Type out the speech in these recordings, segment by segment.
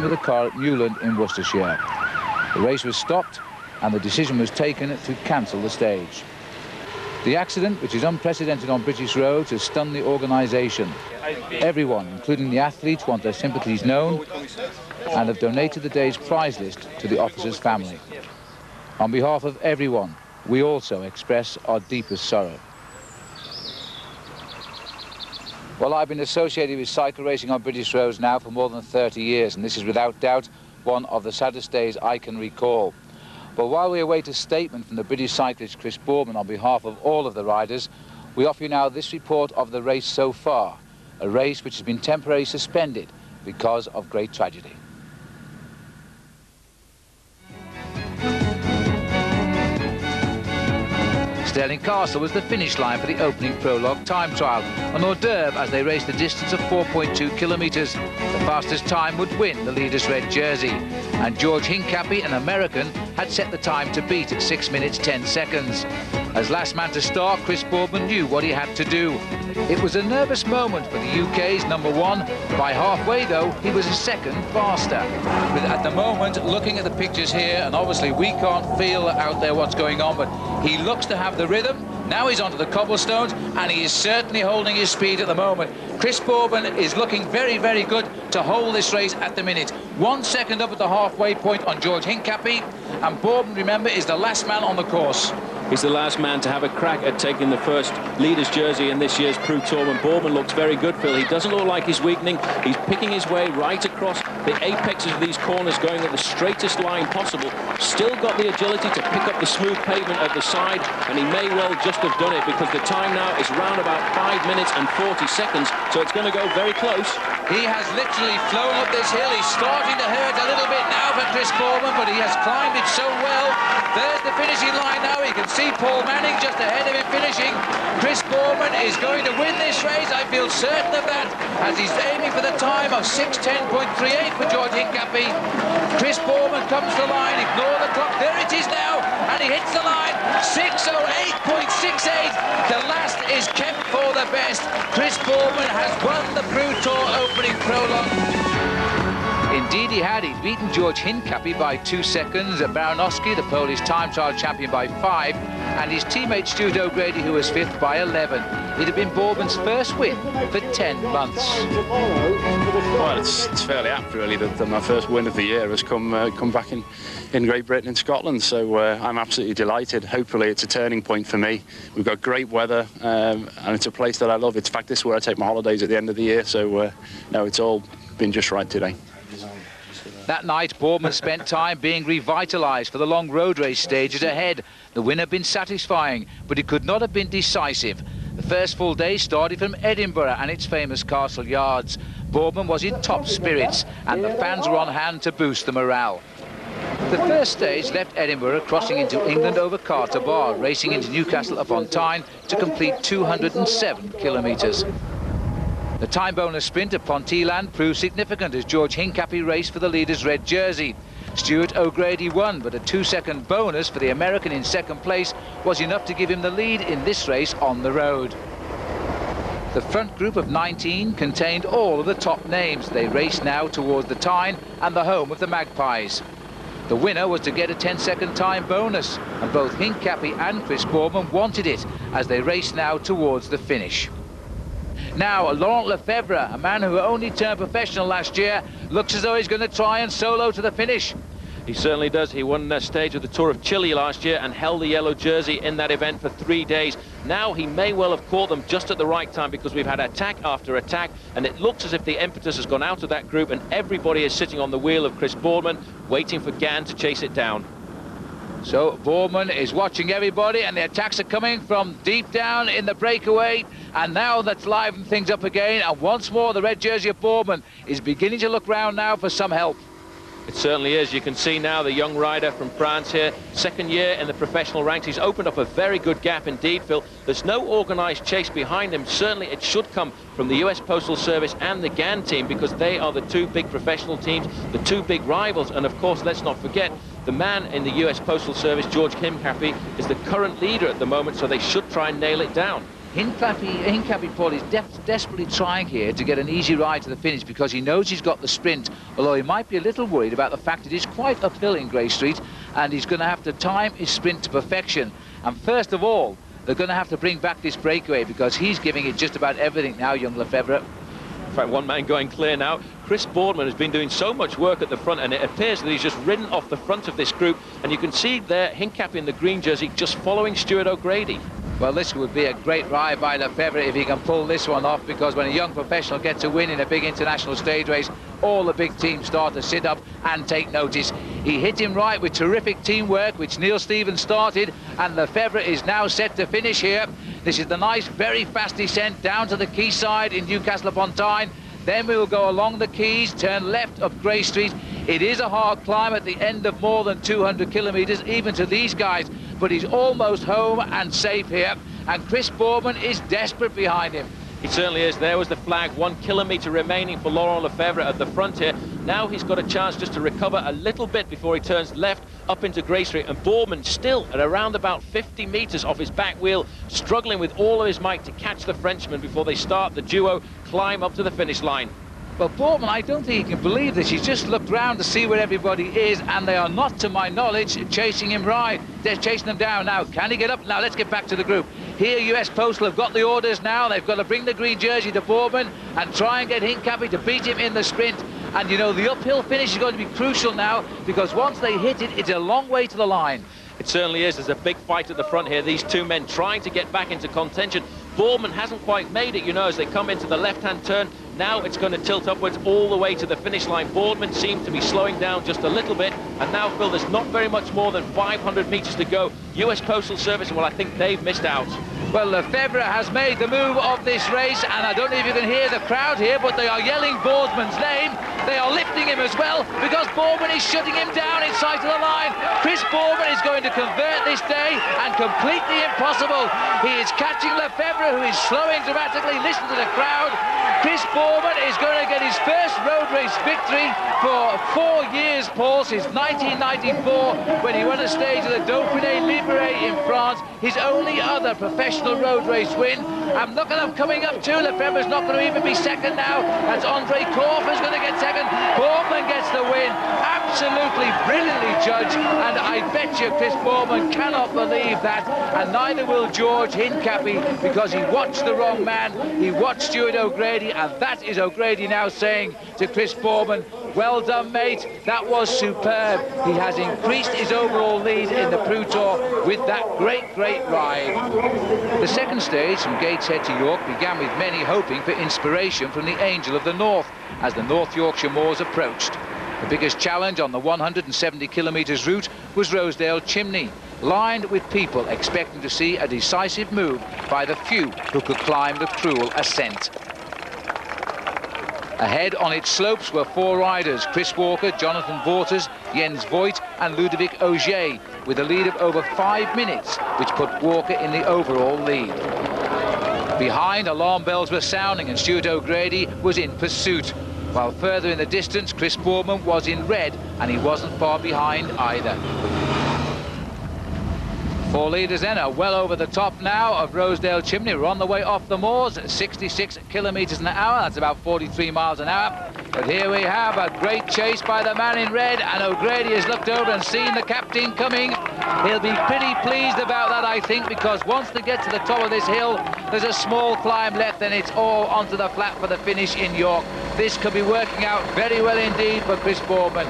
in with a car at Newland in Worcestershire. The race was stopped and the decision was taken to cancel the stage. The accident, which is unprecedented on British roads, has stunned the organisation. Everyone, including the athletes, want their sympathies known and have donated the day's prize list to the officer's family. On behalf of everyone, we also express our deepest sorrow. Well, I've been associated with cycle racing on British roads now for more than 30 years, and this is without doubt one of the saddest days I can recall. But while we await a statement from the British cyclist Chris Boardman on behalf of all of the riders, we offer you now this report of the race so far, a race which has been temporarily suspended because of great tragedy. Stirling Castle was the finish line for the opening prologue time trial, an hors d'oeuvre as they raced a distance of 4.2 kilometres. The fastest time would win the leader's red jersey, and George Hincapie, an American, had set the time to beat at 6 minutes 10 seconds. As last man to start, Chris Boardman knew what he had to do. It was a nervous moment for the UK's number one. By halfway, though, he was a second faster. At the moment, looking at the pictures here, and obviously we can't feel out there what's going on, but he looks to have the rhythm. Now he's onto the cobblestones, and he is certainly holding his speed at the moment. Chris Boardman is looking very, very good to hold this race at the minute. 1 second up at the halfway point on George Hincapie, and Boardman, remember, is the last man on the course. He's the last man to have a crack at taking the first leader's jersey in this year's Preux Tournament. Boardman looks very good, Phil. He doesn't look like he's weakening. He's picking his way right across the apexes of these corners, going at the straightest line possible. Still got the agility to pick up the smooth pavement at the side, and he may well just have done it because the time now is round about 5 minutes and 40 seconds, so it's going to go very close. He has literally flown up this hill. He's starting to hurt a little bit now for Chris Boardman, but he has climbed it so well. There's the finishing line now. You can see Paul Manning just ahead of him finishing. Chris Boardman is going to win this race. I feel certain of that, as he's aiming for the time of 6:10.38 for George Hincapie. Chris Boardman comes to the line. Ignore the clock. There it is now, and he hits the line. 6:08.68. The last is kept for the best. Chris Boardman has won the Preux Tour opening prologue. Indeed he had. He'd beaten George Hincapie by 2 seconds, Baranowski, the Polish time trial champion, by 5, and his teammate Stuart O'Grady, who was 5th, by 11. It had been Boardman's first win for 10 months. Well, it's fairly apt, really, that my first win of the year has come back in Great Britain and Scotland, so I'm absolutely delighted. Hopefully it's a turning point for me. We've got great weather, and it's a place that I love. In fact, this is where I take my holidays at the end of the year, so no, it's all been just right today. That night, Boardman spent time being revitalised for the long road race stages ahead. The win had been satisfying, but it could not have been decisive. The first full day started from Edinburgh and its famous Castle Yards. Boardman was in top spirits, and the fans were on hand to boost the morale. The first stage left Edinburgh, crossing into England over Carter Bar, racing into Newcastle upon Tyne to complete 207 kilometres. The time bonus sprint at Ponteland proved significant as George Hincapie raced for the leader's red jersey. Stuart O'Grady won, but a 2-second bonus for the American in second place was enough to give him the lead in this race on the road. The front group of 19 contained all of the top names. They raced now towards the Tyne and the home of the Magpies. The winner was to get a 10-second time bonus, and both Hincapie and Chris Boardman wanted it as they raced now towards the finish. Now, Laurent Lefebvre, a man who only turned professional last year, looks as though he's going to try and solo to the finish. He certainly does. He won the stage of the Tour of Chile last year and held the yellow jersey in that event for 3 days. Now he may well have caught them just at the right time, because we've had attack after attack, and it looks as if the impetus has gone out of that group and everybody is sitting on the wheel of Chris Boardman, waiting for Gann to chase it down. So Boardman is watching everybody, and the attacks are coming from deep down in the breakaway, and now that's livened things up again, and once more the red jersey of Boardman is beginning to look round now for some help. It certainly is. You can see now the young rider from France here, second year in the professional ranks. He's opened up a very good gap indeed, Phil. There's no organised chase behind him. Certainly it should come from the US Postal Service and the Gann team, because they are the two big professional teams, the two big rivals. And of course, let's not forget, the man in the US Postal Service, George Hincapie, is the current leader at the moment, so they should try and nail it down. Hincapie, Paul, is desperately trying here to get an easy ride to the finish because he knows he's got the sprint, although he might be a little worried about the fact it is quite uphill in Grey Street and he's going to have to time his sprint to perfection. And first of all, they're going to have to bring back this breakaway because he's giving it just about everything now, young Lefebvre. In fact, one man going clear now. Chris Boardman has been doing so much work at the front, and it appears that he's just ridden off the front of this group. And you can see there Hincapie in the green jersey just following Stuart O'Grady. Well, this would be a great ride by Lefebvre if he can pull this one off, because when a young professional gets a win in a big international stage race, all the big teams start to sit up and take notice. He hit him right with terrific teamwork, which Neil Stevens started, and Lefebvre is now set to finish here. This is the nice, very fast descent down to the quayside in Newcastle-upon-Tyne. Then we will go along the quays, turn left up Grey Street. It is a hard climb at the end of more than 200 kilometres, even to these guys, but he's almost home and safe here. And Chris Boardman is desperate behind him. He certainly is. There was the flag, 1 kilometre remaining for Laurent Lefebvre at the front here. Now he's got a chance just to recover a little bit before he turns left up into Grey Street. And Boardman still at around about 50 metres off his back wheel, struggling with all of his might to catch the Frenchman before they start the duo climb up to the finish line. But Boardman, I don't think he can believe this. He's just looked round to see where everybody is, and they are not, to my knowledge, chasing him right. They're chasing him down now. Can he get up? Now, let's get back to the group. Here, US Postal have got the orders now. They've got to bring the green jersey to Boardman and try and get Hincapie to beat him in the sprint. And, you know, the uphill finish is going to be crucial now, because once they hit it, it's a long way to the line. It certainly is. There's a big fight at the front here. These two men trying to get back into contention. Boardman hasn't quite made it, you know, as they come into the left-hand turn. Now it's going to tilt upwards all the way to the finish line. Boardman seems to be slowing down just a little bit. And now, Phil, there's not very much more than 500 metres to go. US Postal Service, well, I think they've missed out. Well, Lefebvre has made the move of this race, and I don't know if you can hear the crowd here, but they are yelling Boardman's name. They are lifting him as well, because Boardman is shutting him down in sight of the line. Chris Boardman is going to convert this day, and completely impossible. He is catching Lefebvre, who is slowing dramatically. Listen to the crowd. Chris Boardman is going to get his first road race victory for 4 years, Paul, since 1994, when he won a stage of the Dauphiné Libéré in France, his only other professional road race win. And look at them coming up too. Lefebvre's not going to even be second now. That's Andre Korf is going to get second. Boardman gets the win. Absolutely brilliantly judged, and I bet you Chris Boardman cannot believe that, and neither will George Hincapie, because he watched the wrong man. He watched Stuart O'Grady, and that is O'Grady now saying to Chris Boardman, well done, mate, that was superb. He has increased his overall lead in the Pro Tour with that great ride. The second stage from Gateshead to York began with many hoping for inspiration from the Angel of the North as the North Yorkshire moors approached. The biggest challenge on the 170 kilometres route was Rosedale Chimney, lined with people expecting to see a decisive move by the few who could climb the cruel ascent. Ahead on its slopes were 4 riders, Chris Walker, Jonathan Vaughters, Jens Voigt and Ludovic Auger, with a lead of over 5 minutes, which put Walker in the overall lead. Behind, alarm bells were sounding and Stuart O'Grady was in pursuit, while further in the distance, Chris Boardman was in red, and he wasn't far behind either. 4 leaders then are well over the top now of Rosedale Chimney. We're on the way off the moors at 66 kilometres an hour. That's about 43 miles an hour. But here we have a great chase by the man in red, and O'Grady has looked over and seen the captain coming. He'll be pretty pleased about that, I think, because once they get to the top of this hill, there's a small climb left, and it's all onto the flat for the finish in York. This could be working out very well indeed for Chris Boardman.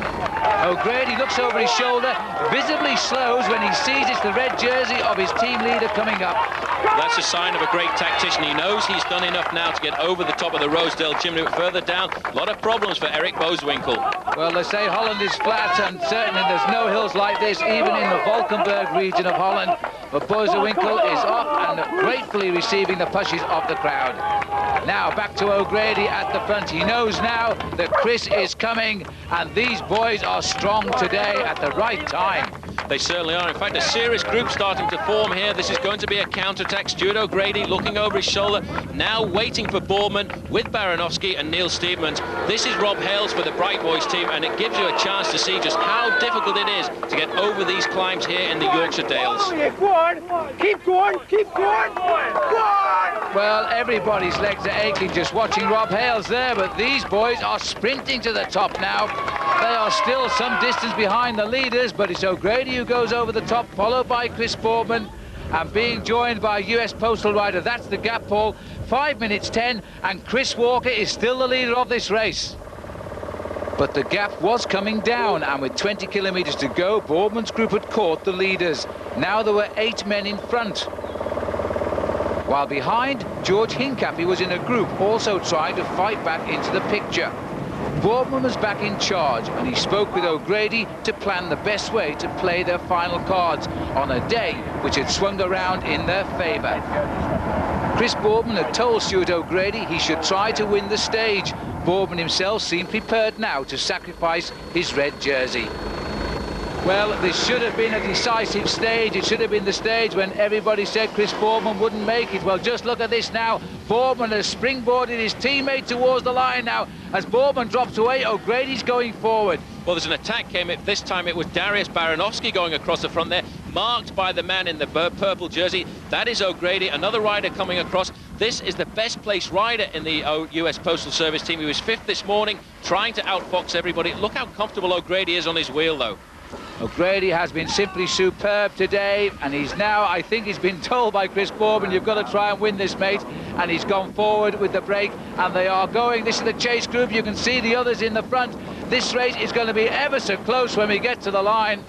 O'Grady looks over his shoulder, visibly slows when he sees it's the red jersey of his team leader coming up. That's a sign of a great tactician. He knows he's done enough now to get over the top of the Rosedale Chimney. Further down, a lot of problems for Eric Boeswinkel. Well, they say Holland is flat, and certainly there's no hills like this, even in the Valkenburg region of Holland. But Boeswinkel is off and gratefully receiving the pushes of the crowd. Now back to O'Grady at the front. He knows now that Chris is coming, and these boys are strong today at the right time. They certainly are. In fact, a serious group starting to form here. This is going to be a counter-attack. Stuart O'Grady looking over his shoulder, now waiting for Boardman with Baranowski and Neil Steedmans. This is Rob Hales for the Bright Boys team, and it gives you a chance to see just how difficult it is to get over these climbs here in the Yorkshire Dales. Go on, keep going, keep going, go on! Well, everybody's legs are aching just watching Rob Hales there, but these boys are sprinting to the top now. They are still some distance behind the leaders, but it's O'Grady who goes over the top, followed by Chris Boardman, and being joined by US Postal Rider. That's the gap, Paul. 5 minutes 10, and Chris Walker is still the leader of this race. But the gap was coming down, and with 20 kilometres to go, Boardman's group had caught the leaders. Now there were 8 men in front. While behind, George Hincapie was in a group, also trying to fight back into the picture. Boardman was back in charge, and he spoke with O'Grady to plan the best way to play their final cards on a day which had swung around in their favour. Chris Boardman had told Stuart O'Grady he should try to win the stage. Boardman himself seemed prepared now to sacrifice his red jersey. Well, this should have been a decisive stage. It should have been the stage when everybody said Chris Boardman wouldn't make it. Well, just look at this now. Boardman has springboarded his teammate towards the line now. As Boardman drops away, O'Grady's going forward. Well, there's an attack came. This time it was Darius Baranowski going across the front there, marked by the man in the purple jersey. That is O'Grady, another rider coming across. This is the best placed rider in the US Postal Service team. He was 5th this morning, trying to outfox everybody. Look how comfortable O'Grady is on his wheel, though. O'Grady has been simply superb today, and he's now, I think he's been told by Chris Boardman, you've got to try and win this, mate, and he's gone forward with the break, and they are going. This is the chase group. You can see the others in the front. This race is going to be ever so close when we get to the line.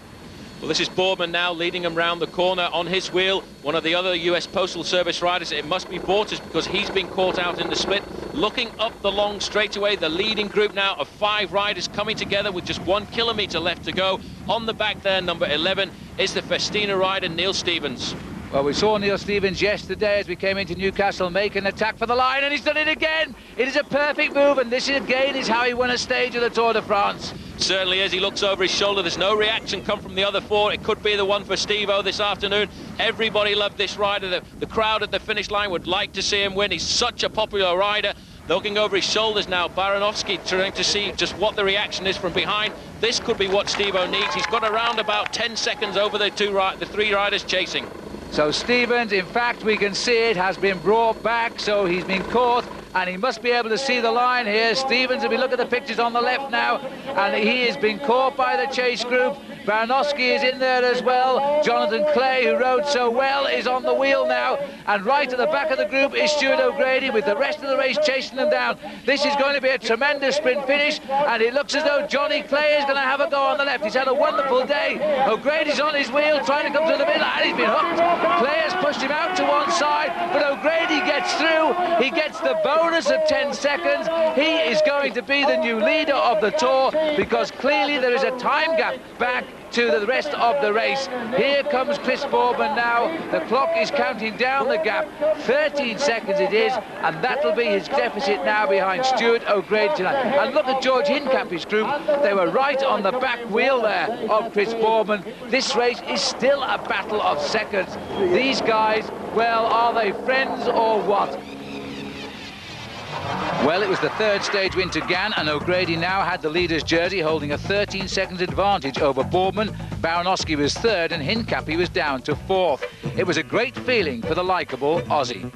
Well, this is Boardman now leading him round the corner on his wheel. One of the other US Postal Service riders, it must be Bortas, because he's been caught out in the split. Looking up the long straightaway, the leading group now of 5 riders coming together with just 1 kilometre left to go. On the back there, number 11, is the Festina rider, Neil Stevens. Well, we saw Neil Stevens yesterday as we came into Newcastle make an attack for the line, and he's done it again. It is a perfect move, and this again is how he won a stage of the Tour de France. Certainly, as he looks over his shoulder, there's no reaction come from the other 4. It could be the one for Steve-O this afternoon. Everybody loved this rider. The crowd at the finish line would like to see him win. He's such a popular rider. Looking over his shoulders now, Baranowski trying to see just what the reaction is from behind. This could be what Steve-O needs. He's got around about 10 seconds over the 3 riders chasing. So Stevens, in fact, we can see it, has been brought back, so he's been caught, and he must be able to see the line here. Stevens, if we look at the pictures on the left now, and he has been caught by the chase group. Baranowski is in there as well. Jonathan Clay, who rode so well, is on the wheel now. And right at the back of the group is Stuart O'Grady, with the rest of the race chasing them down. This is going to be a tremendous sprint finish, and it looks as though Johnny Clay is going to have a go on the left. He's had a wonderful day. O'Grady's on his wheel, trying to come to the middle, and he's been hooked. Clay has pushed him out to one side, but O'Grady gets through. He gets the bonus of 10 seconds. He is going to be the new leader of the Tour, because clearly there is a time gap back to the rest of the race. Here comes Chris Boardman now. The clock is counting down the gap. 13 seconds it is, and that'll be his deficit now behind Stuart O'Grady tonight. And look at George Hincapie's group. They were right on the back wheel there of Chris Boardman. This race is still a battle of seconds. These guys, well, are they friends or what? Well, it was the 3rd stage win to Gann, and O'Grady now had the leader's jersey, holding a 13 seconds advantage over Boardman. Baranowski was 3rd, and Hincapie was down to 4th. It was a great feeling for the likeable Aussie.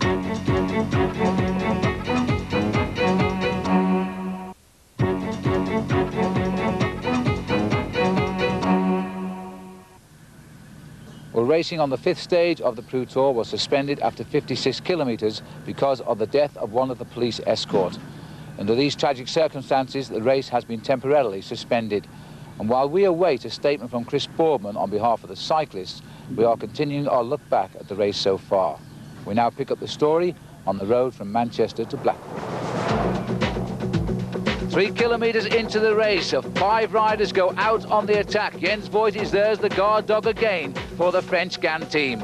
Well, racing on the 5th stage of the Pro Tour was suspended after 56 kilometres because of the death of one of the police escort. Under these tragic circumstances, the race has been temporarily suspended. And while we await a statement from Chris Boardman on behalf of the cyclists, we are continuing our look back at the race so far. We now pick up the story on the road from Manchester to Blackpool. 3 kilometres into the race, 5 riders go out on the attack. Jens Voigt is there as the guard dog again for the French Gann team.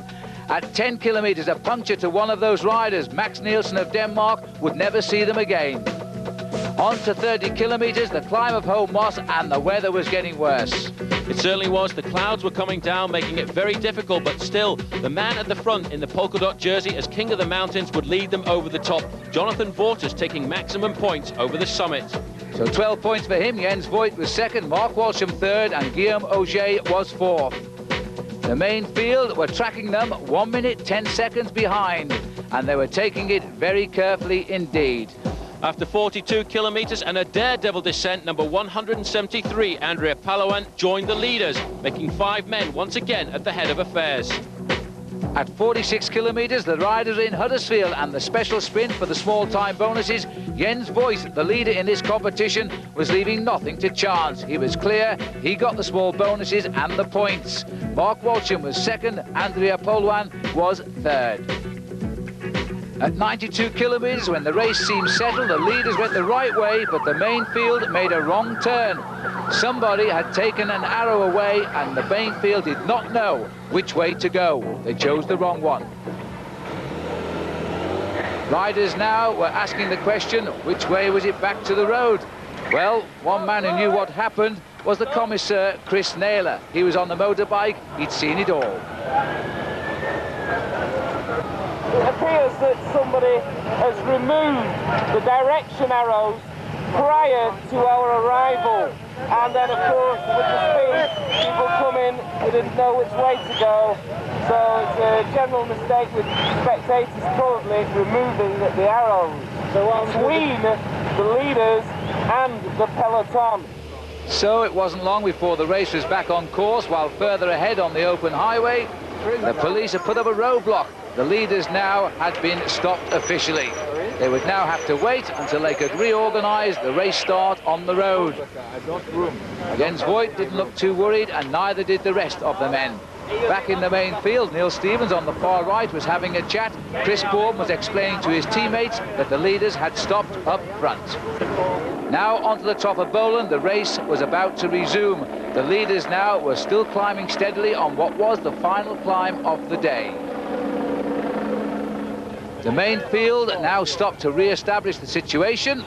At 10 kilometres, a puncture to one of those riders, Max Nielsen of Denmark, would never see them again. On to 30 kilometres, the climb of Home Moss, and the weather was getting worse. It certainly was. The clouds were coming down, making it very difficult, but still, the man at the front in the polka dot jersey as King of the Mountains would lead them over the top. Jonathan Bortas taking maximum points over the summit. So 12 points for him. Jens Voigt was 2nd, Mark Walsham 3rd, and Guillaume Auger was 4th. The main field were tracking them 1 minute 10 seconds behind. and they were taking it very carefully indeed. After 42 kilometres and a daredevil descent, number 173, Andrea Palouan, joined the leaders, making 5 men once again at the head of affairs. At 46 kilometres, the riders in Huddersfield, and the special sprint for the small time bonuses, Jens Voigt, the leader in this competition, was leaving nothing to chance. He was clear, he got the small bonuses and the points. Mark Walsham was second, Andrea Palouan was third. At 92 kilometres, when the race seemed settled, the leaders went the right way, but the main field made a wrong turn. Somebody had taken an arrow away, and the main field did not know which way to go. They chose the wrong one. Riders now were asking the question, which way was it back to the road? Well, one man who knew what happened was the commissaire, Chris Naylor. He was on the motorbike, he'd seen it all. It appears that somebody has removed the direction arrows prior to our arrival, and then of course with the speed people come in, they didn't know which way to go, so it's a general mistake with spectators probably removing the arrows between the leaders and the peloton. So it wasn't long before the race was back on course, while further ahead on the open highway the police had put up a roadblock. The leaders now had been stopped officially. They would now have to wait until they could reorganise the race start on the road. Jens Voigt didn't look too worried, and neither did the rest of the men. Back in the main field, Neil Stevens on the far right was having a chat. Chris Bourne was explaining to his teammates that the leaders had stopped up front. Now onto the top of Boland, the race was about to resume. The leaders now were still climbing steadily on what was the final climb of the day. The main field now stopped to re-establish the situation,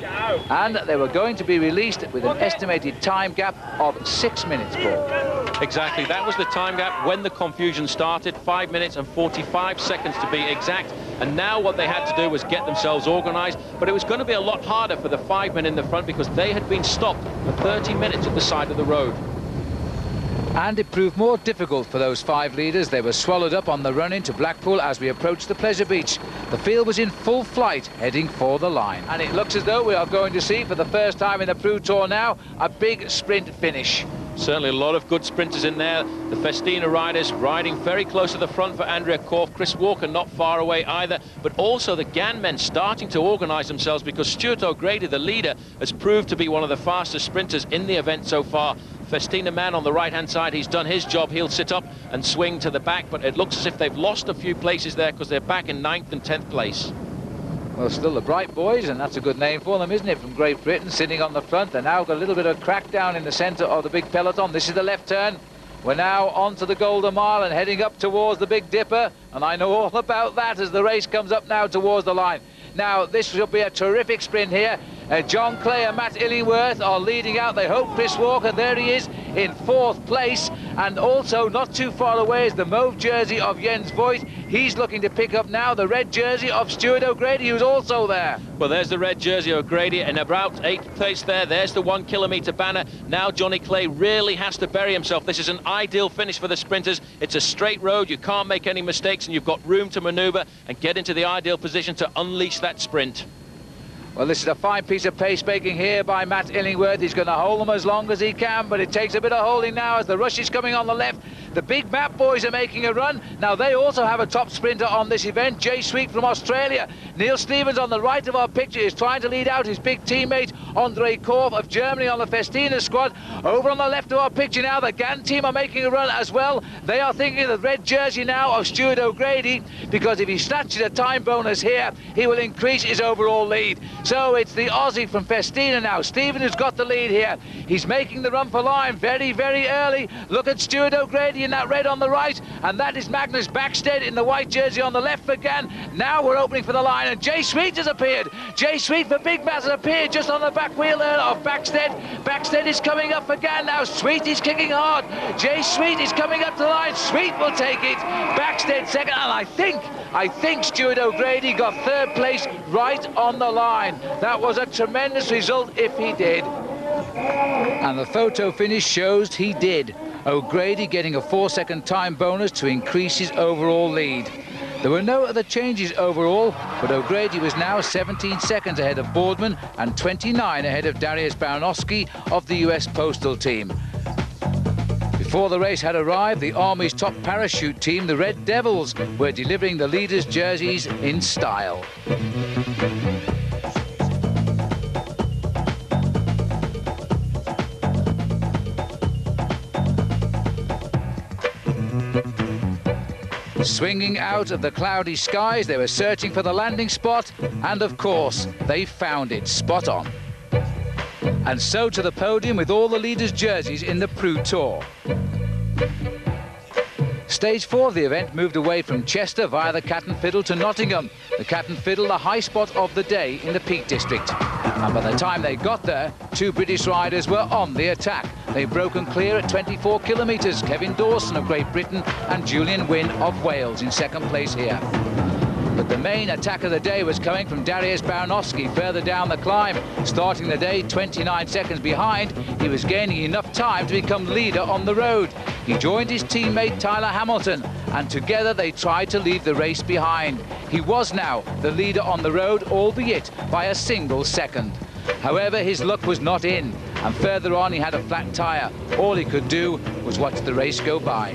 and they were going to be released with an estimated time gap of 6 minutes, Paul. Exactly, that was the time gap when the confusion started, 5 minutes and 45 seconds to be exact. And now what they had to do was get themselves organised, but it was going to be a lot harder for the 5 men in the front because they had been stopped for 30 minutes at the side of the road. And it proved more difficult for those 5 leaders. They were swallowed up on the run into Blackpool as we approached the Pleasure Beach. The field was in full flight, heading for the line. And it looks as though we are going to see, for the first time in the Pro Tour now, a big sprint finish. Certainly a lot of good sprinters in there. The Festina riders riding very close to the front for Andrea Korf. Chris Walker not far away either, but also the GAN men starting to organise themselves, because Stuart O'Grady, the leader, has proved to be one of the fastest sprinters in the event so far. Festina man on the right-hand side, he's done his job. He'll sit up and swing to the back, but it looks as if they've lost a few places there because they're back in 9th and 10th place. Well, still the Bright Boys, and that's a good name for them, isn't it, from Great Britain, sitting on the front. They're now got a little bit of crack down in the centre of the big peloton. This is the left turn. We're now onto the Golden Mile and heading up towards the Big Dipper, and I know all about that as the race comes up now towards the line. Now, this will be a terrific sprint here. John Clay and Matt Illingworth are leading out. They hope Chris Walker, there he is, in 4th place. And also not too far away is the mauve jersey of Jens Voigt. He's looking to pick up now the red jersey of Stuart O'Grady, who's also there. Well, there's the red jersey of O'Grady, and about 8th place there. There's the 1 kilometre banner. Now Johnny Clay really has to bury himself. This is an ideal finish for the sprinters. It's a straight road. You can't make any mistakes, and you've got room to manoeuvre and get into the ideal position to unleash that sprint. Well, this is a fine piece of pacemaking here by Matt Illingworth. He's going to hold them as long as he can, but it takes a bit of holding now as the rush is coming on the left. The big Map boys are making a run. Now, they also have a top sprinter on this event, Jay Sweet from Australia. Neil Stevens on the right of our picture is trying to lead out his big teammate, Andrea Korf of Germany on the Festina squad. Over on the left of our picture now, the GAN team are making a run as well. They are thinking of the red jersey now of Stuart O'Grady, because if he snatches a time bonus here, he will increase his overall lead. So it's the Aussie from Festina now. Stephen who's got the lead here. He's making the run for line very, very early. Look at Stuart O'Grady in that red on the right, and that is Magnus Backstedt in the white jersey on the left for GAN. Now we're opening for the line, and Jay Sweet has appeared. Jay Sweet for Big Matt has appeared just on the back wheel there of Backstedt. Backstedt is coming up for GAN now. Sweet is kicking hard. Jay Sweet is coming up to the line. Sweet will take it. Backstedt second, and I think Stuart O'Grady got 3rd place right on the line. That was a tremendous result if he did. And the photo finish shows he did. O'Grady getting a 4-second time bonus to increase his overall lead. There were no other changes overall, but O'Grady was now 17 seconds ahead of Boardman and 29 ahead of Dariusz Baranowski of the US Postal Team. Before the race had arrived, the Army's top parachute team, the Red Devils, were delivering the leaders' jerseys in style. Swinging out of the cloudy skies, they were searching for the landing spot, and of course, they found it spot on. And so to the podium with all the leaders' jerseys in the Preux Tour. Stage 4 of the event moved away from Chester via the Cat and Fiddle to Nottingham. The Cat and Fiddle, the high spot of the day in the Peak District. And by the time they got there, 2 British riders were on the attack. They've broken clear at 24 kilometres. Kevin Dawson of Great Britain and Julian Wynne of Wales in second place here. But the main attack of the day was coming from Dariusz Baranowski further down the climb. Starting the day 29 seconds behind, he was gaining enough time to become leader on the road. He joined his teammate Tyler Hamilton, and together they tried to leave the race behind. He was now the leader on the road, albeit by a single second. However, his luck was not in, and further on he had a flat tyre. All he could do was watch the race go by.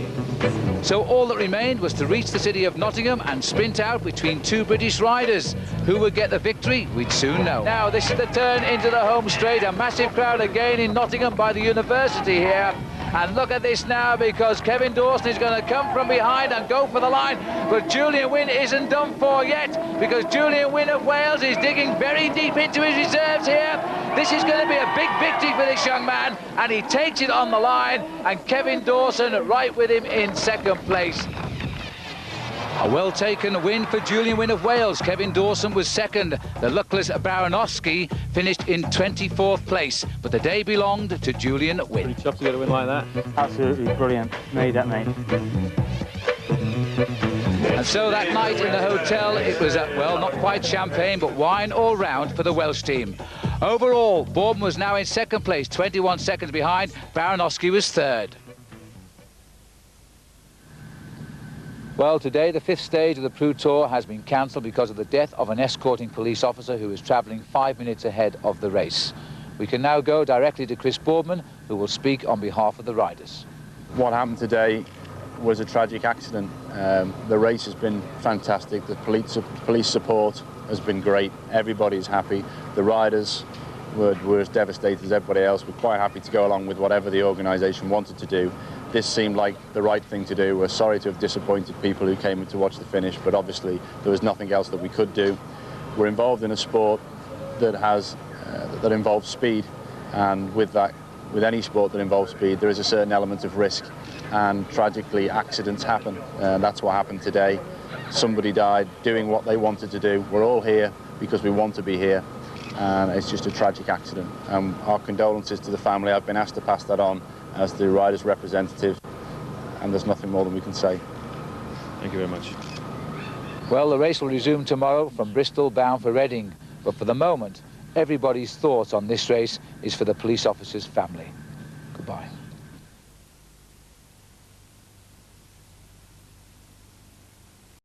So all that remained was to reach the city of Nottingham and sprint out between 2 British riders. Who would get the victory? We'd soon know. Now this is the turn into the home straight. A massive crowd again in Nottingham by the university here. And look at this now, because Kevin Dawson is going to come from behind and go for the line. But Julian Wynne isn't done for yet, because Julian Wynne of Wales is digging very deep into his reserves here. This is going to be a big victory for this young man, and he takes it on the line, and Kevin Dawson right with him in second place. A well-taken win for Julian Wynne of Wales. Kevin Dawson was second. The luckless Baranowski finished in 24th place, but the day belonged to Julian Wynne. Pretty tough to get a win like that. Absolutely brilliant. Made that, mate. And so that night in the hotel, it was, well, not quite champagne, but wine all round for the Welsh team. Overall, Boardman was now in second place, 21 seconds behind. Baranowski was third. Well, today the 5th stage of the Preux Tour has been cancelled because of the death of an escorting police officer who was travelling 5 minutes ahead of the race. We can now go directly to Chris Boardman, who will speak on behalf of the riders. What happened today was a tragic accident. The race has been fantastic. The police support has been great. Everybody's happy. The riders were as devastated as everybody else. We're quite happy to go along with whatever the organisation wanted to do. This seemed like the right thing to do. We're sorry to have disappointed people who came in to watch the finish, but obviously there was nothing else that we could do. We're involved in a sport that that involves speed, and with any sport that involves speed, there is a certain element of risk, and tragically accidents happen. That's what happened today. Somebody died doing what they wanted to do. We're all here because we want to be here, and it's just a tragic accident. Our condolences to the family. I've been asked to pass that on as the riders' representative, and there's nothing more than we can say. Thank you very much. Well, the race will resume tomorrow from Bristol bound for Reading, but for the moment, everybody's thoughts on this race is for the police officer's family. Goodbye.